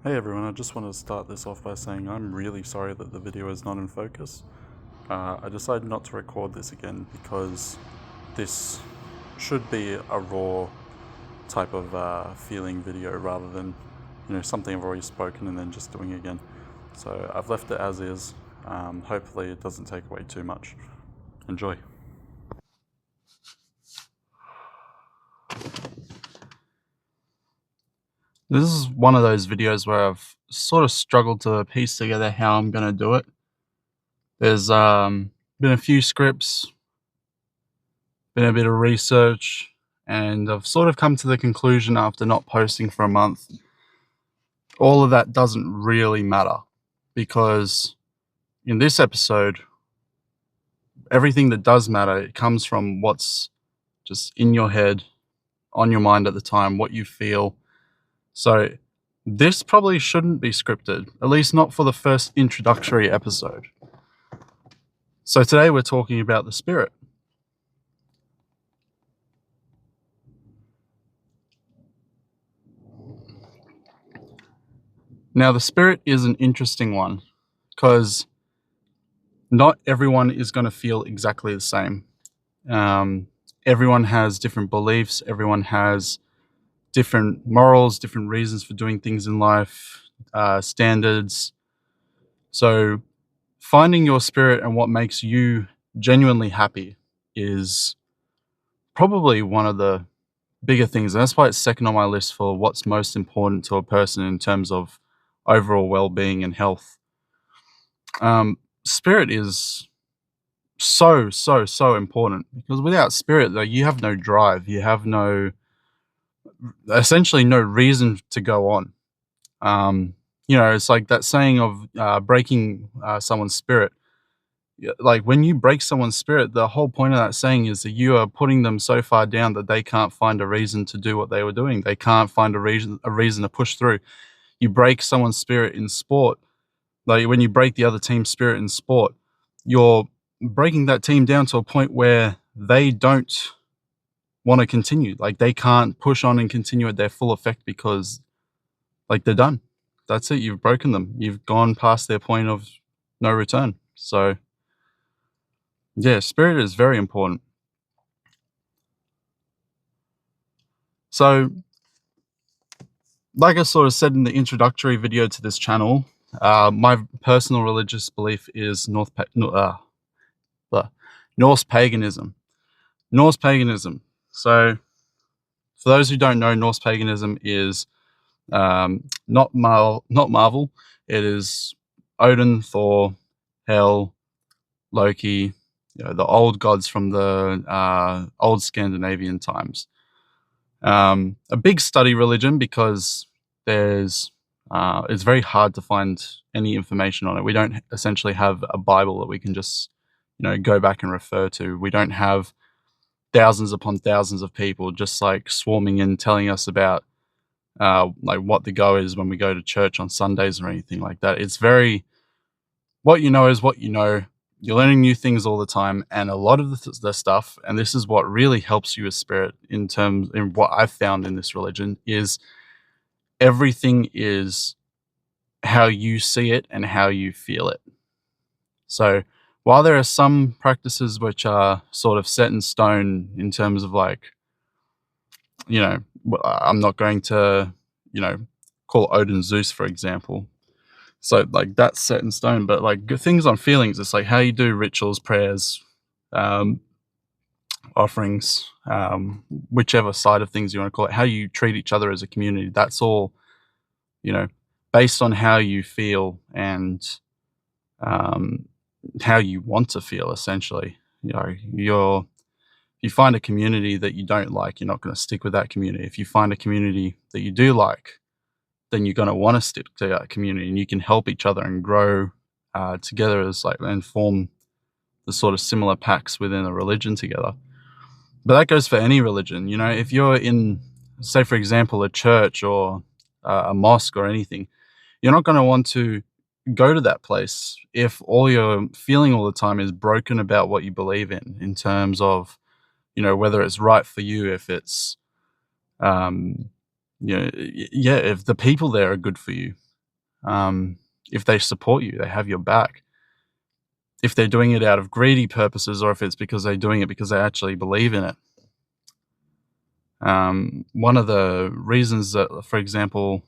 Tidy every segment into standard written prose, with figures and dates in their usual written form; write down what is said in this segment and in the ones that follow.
Hey everyone, I just want to start this off by saying I'm really sorry that the video is not in focus. I decided not to record this again because this should be a raw type of feeling video rather than something I've already spoken and then just doing it again. So I've left it as is. Hopefully it doesn't take away too much. Enjoy. This is one of those videos where I've sort of struggled to piece together how I'm going to do it. There's been a few scripts, been a bit of research, and I've sort of come to the conclusion after not posting for a month, all of that doesn't really matter, because in this episode, everything that does matter, it comes from what's just in your head, on your mind at the time, what you feel. So this probably shouldn't be scripted, at least not for the first introductory episode. So today we're talking about the spirit. Now, the spirit is an interesting one because not everyone is going to feel exactly the same. Everyone has different beliefs. Everyone has different morals, different reasons for doing things in life, standards. So finding your spirit and what makes you genuinely happy is probably one of the bigger things. And that's why it's second on my list for what's most important to a person in terms of overall well-being and health. Spirit is so important, because without spirit, though, you have no drive. You have essentially no reason to go on. It's like that saying of breaking someone's spirit. Like when you break someone's spirit, the whole point of that saying is that you are putting them so far down that they can't find a reason to do what they were doing. They can't find a reason to push through. You break someone's spirit in sport. Like when you break the other team's spirit in sport, you're breaking that team down to a point where they don't want to continue. Like they can't push on and continue at their full effect because like they're done. That's it. You've broken them. You've gone past their point of no return. So yeah, spirit is very important. So like I sort of said in the introductory video to this channel, my personal religious belief is Norse paganism. Norse paganism. So for those who don't know, Norse paganism is not Marvel. It is Odin, Thor, Hel, Loki, the old gods from the old Scandinavian times. A big study religion because it's very hard to find any information on it. We don't essentially have a Bible that we can just go back and refer to. We don't have thousands upon thousands of people just like swarming in telling us about like what the go is when we go to church on Sundays or anything like that. It's very, what you know is what you know. You're learning new things all the time, and a lot of the stuff, and this is what really helps you with spirit in what I've found in this religion, is everything is how you see it and how you feel it. So while there are some practices which are sort of set in stone in terms of like, I'm not going to, call Odin Zeus, for example. So like that's set in stone, but like things on feelings, it's like how you do rituals, prayers, offerings, whichever side of things you want to call it, how you treat each other as a community. That's all, based on how you feel and how you want to feel, essentially. If you find a community that you don't like, you're not going to stick with that community. If you find a community that you do like, then you're going to want to stick to that community, and you can help each other and grow together and form the sort of similar packs within a religion together. But that goes for any religion. If you're in, say, for example, a church or a mosque or anything, you're not going to want to go to that place if all you're feeling all the time is broken about what you believe in terms of, whether it's right for you, if it's, if the people there are good for you. if they support you, they have your back. If they're doing it out of greedy purposes, or if it's because they're doing it because they actually believe in it. One of the reasons that, for example,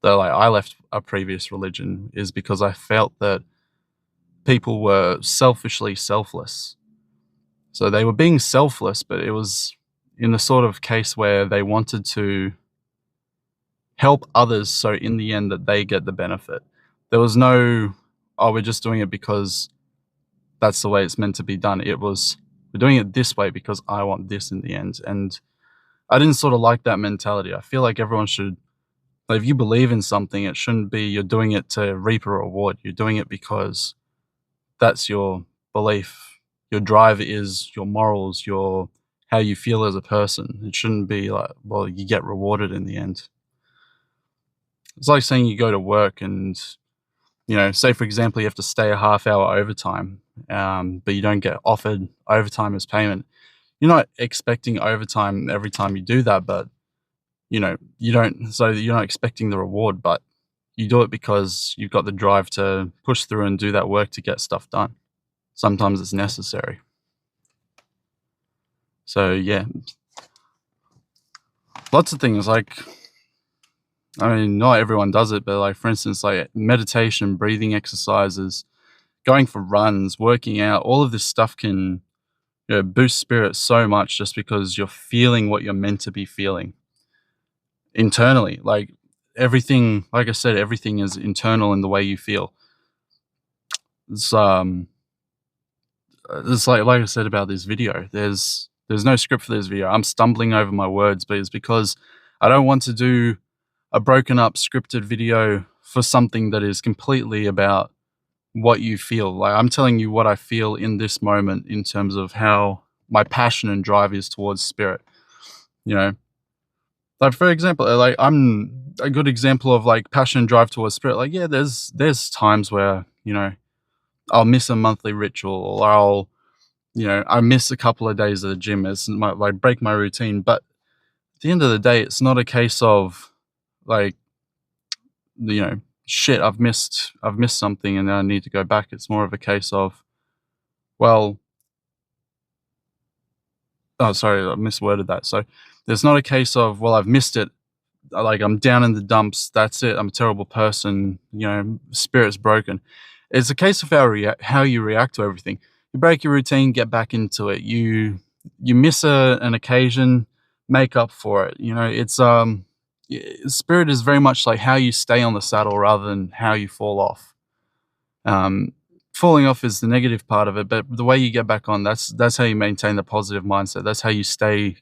that I left a previous religion is because I felt that people were selfishly selfless. So they were being selfless, but it was in the sort of case where they wanted to help others, so in the end that they get the benefit. There was no, oh, we're just doing it because that's the way it's meant to be done. It was, we're doing it this way because I want this in the end. And I didn't sort of like that mentality. I feel like everyone should, like, if you believe in something, it shouldn't be you're doing it to reap a reward. You're doing it because that's your belief. Your drive is your morals, your how you feel as a person. It shouldn't be like, well, you get rewarded in the end. It's like saying you go to work and, you know, say for example, you have to stay a half hour overtime, but you don't get offered overtime as payment. You're not expecting overtime every time you do that, but you know, so you're not expecting the reward, but you do it because you've got the drive to push through and do that work to get stuff done. Sometimes it's necessary. So yeah, lots of things, like, I mean, not everyone does it, but like, for instance, like meditation, breathing exercises, going for runs, working out, all of this stuff can, you know, boost spirit so much just because you're feeling what you're meant to be feeling internally. Like everything, like I said, everything is internal in the way you feel. It's like I said about this video, there's no script for this video. I'm stumbling over my words, but it's because I don't want to do a broken up scripted video for something that is completely about what you feel. Like, I'm telling you what I feel in this moment in terms of how my passion and drive is towards spirit. You know, like for example, like I'm a good example of like passion and drive towards spirit. Like, yeah, there's times where, you know, I'll miss a monthly ritual, or I'll, you know, I miss a couple of days at the gym. It's like break my routine. But at the end of the day, it's not a case of like, you know, shit, I've missed something and I need to go back. It's more of a case of, well, oh, sorry, I misworded that. So there's not a case of, well, I've missed it, like I'm down in the dumps, that's it, I'm a terrible person, you know, spirit's broken. It's a case of how you react to everything. You break your routine, get back into it. You miss an occasion, make up for it. You know, it's spirit is very much like how you stay on the saddle rather than how you fall off. Falling off is the negative part of it, but the way you get back on, that's how you maintain the positive mindset. That's how you stay,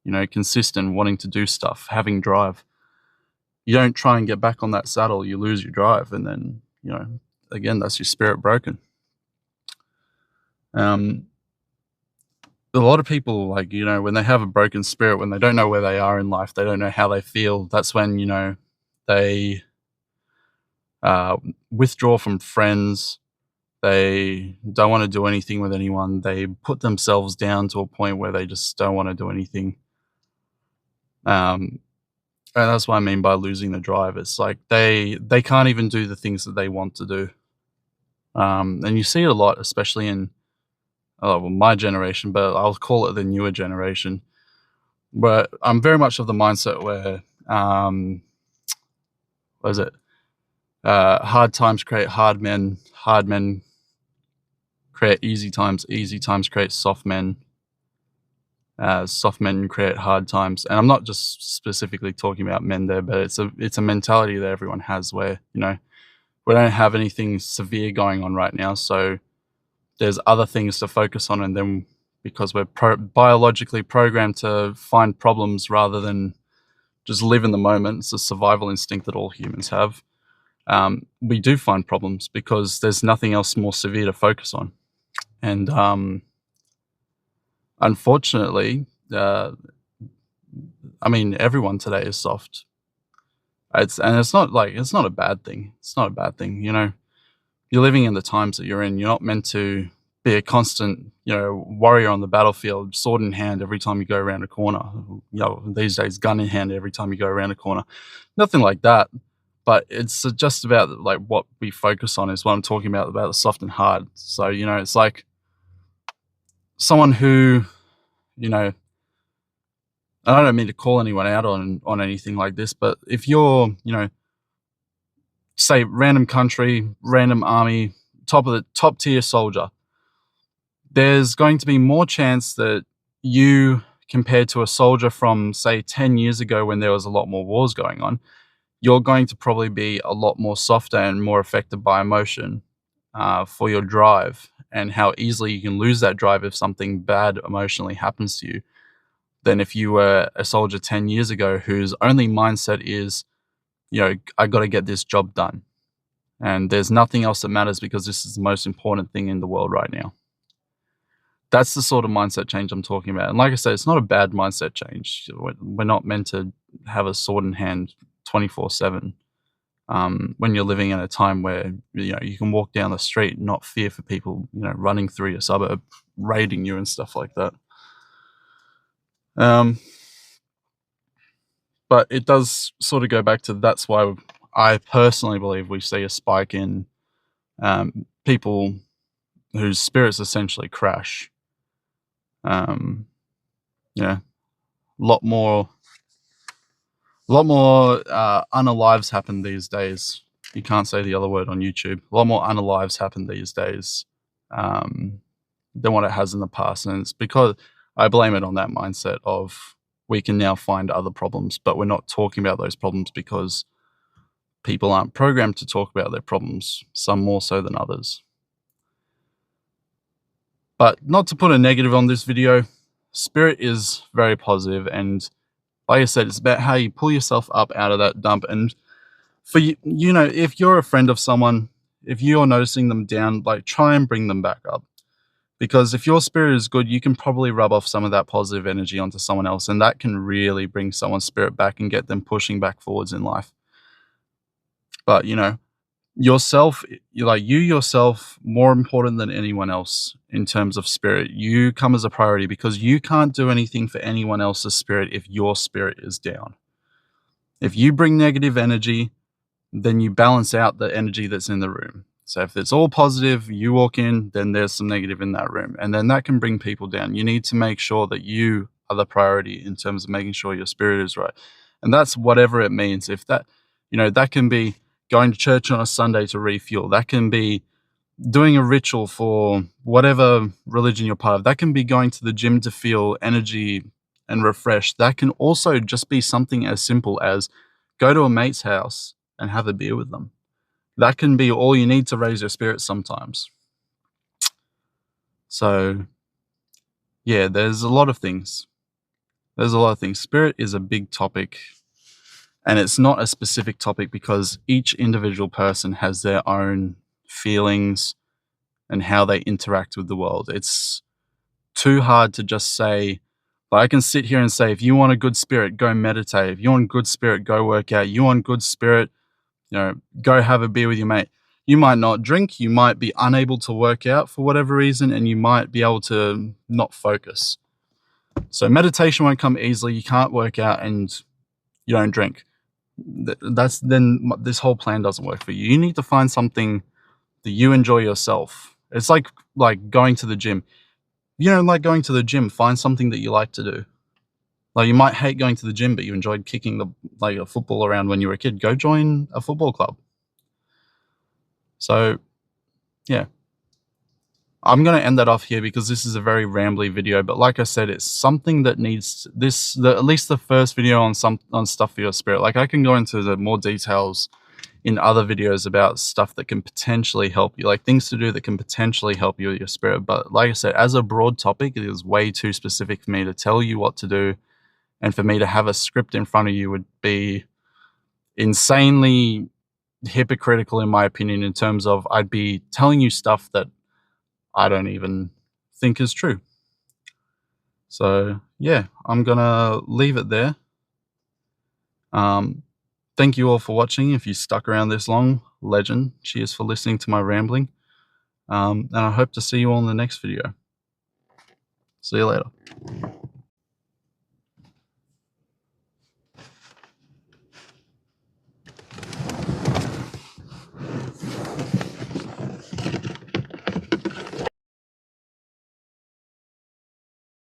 you know, consistent, wanting to do stuff, having drive. You don't try and get back on that saddle, you lose your drive, and then, you know, again, that's your spirit broken. A lot of people, like, you know, when they have a broken spirit, when they don't know where they are in life, they don't know how they feel, that's when, you know, they withdraw from friends. They don't want to do anything with anyone. They put themselves down to a point where they just don't want to do anything. And that's what I mean by losing the drive. It's like they can't even do the things that they want to do. And you see it a lot, especially in my generation, but I'll call it the newer generation. But I'm very much of the mindset where, what is it? Hard times create hard men create easy times create soft men create hard times. And I'm not just specifically talking about men there, but it's a mentality that everyone has where, you know, we don't have anything severe going on right now, so there's other things to focus on, and then because we're biologically programmed to find problems rather than just live in the moment, it's a survival instinct that all humans have. We do find problems because there's nothing else more severe to focus on. And unfortunately, I mean, everyone today is soft. It's not a bad thing. It's not a bad thing. You know, you're living in the times that you're in. You're not meant to be a constant, you know, warrior on the battlefield, sword in hand every time you go around a corner. You know, these days, gun in hand every time you go around a corner. Nothing like that. but it's just about like what we focus on is what I'm talking about the soft and hard. So, you know, it's like someone who, you know, I don't mean to call anyone out on anything like this, but if you're, you know, say random country, random army, top tier soldier, there's going to be more chance that you, compared to a soldier from say 10 years ago when there was a lot more wars going on, you're going to probably be a lot more softer and more affected by emotion for your drive, and how easily you can lose that drive if something bad emotionally happens to you, than if you were a soldier 10 years ago whose only mindset is, you know, I got to get this job done. And there's nothing else that matters because this is the most important thing in the world right now. That's the sort of mindset change I'm talking about. And like I said, it's not a bad mindset change. We're not meant to have a sword in hand 24/7. When you're living in a time where, you know, you can walk down the street and not fear for people, you know, running through your suburb, raiding you and stuff like that. But it does sort of go back to, that's why I personally believe we see a spike in people whose spirits essentially crash. Yeah, a lot more unalives happen these days. You can't say the other word on YouTube. A lot more unalives happen these days than what it has in the past. And it's because I blame it on that mindset of, we can now find other problems, but we're not talking about those problems because people aren't programmed to talk about their problems, some more so than others. But not to put a negative on this video, spirit is very positive, and like I said, it's about how you pull yourself up out of that dump. And for you, you know, if you're a friend of someone, if you're noticing them down, like, try and bring them back up. Because if your spirit is good, you can probably rub off some of that positive energy onto someone else, and that can really bring someone's spirit back and get them pushing back forwards in life. But, you know, yourself, you yourself, more important than anyone else in terms of spirit. You come as a priority, because you can't do anything for anyone else's spirit if your spirit is down. If you bring negative energy, then you balance out the energy that's in the room. So if it's all positive, you walk in, then there's some negative in that room, and then that can bring people down. You need to make sure that you are the priority in terms of making sure your spirit is right. And that's whatever it means. If that, you know, that can be going to church on a Sunday to refuel. That can be doing a ritual for whatever religion you're part of. That can be going to the gym to feel energy and refreshed. That can also just be something as simple as go to a mate's house and have a beer with them. That can be all you need to raise your spirits sometimes. So, yeah, there's a lot of things. Spirit is a big topic, and it's not a specific topic because each individual person has their own feelings and how they interact with the world. It's too hard to just say, but I can sit here and say, if you want a good spirit, go meditate. If you want good spirit, go work out. You want good spirit, you know, go have a beer with your mate. You might not drink, you might be unable to work out for whatever reason, and you might be able to not focus. So meditation won't come easily. You can't work out and you don't drink. Then this whole plan doesn't work for you. You need to find something that you enjoy yourself. It's like going to the gym. You know, like going to the gym, find something that you like to do. Like, you might hate going to the gym, but you enjoyed kicking a football around when you were a kid. Go join a football club. So, yeah. I'm going to end that off here because this is a very rambly video. But like I said, it's something that needs at least the first video on stuff for your spirit. Like, I can go into the more details in other videos about stuff that can potentially help you, like things to do that can potentially help you with your spirit. But like I said, as a broad topic, it is way too specific for me to tell you what to do. And for me to have a script in front of you would be insanely hypocritical, in my opinion, in terms of I'd be telling you stuff that I don't even think is true. So, yeah, I'm going to leave it there. Thank you all for watching. If you stuck around this long, legend. Cheers for listening to my rambling. And I hope to see you all in the next video. See you later.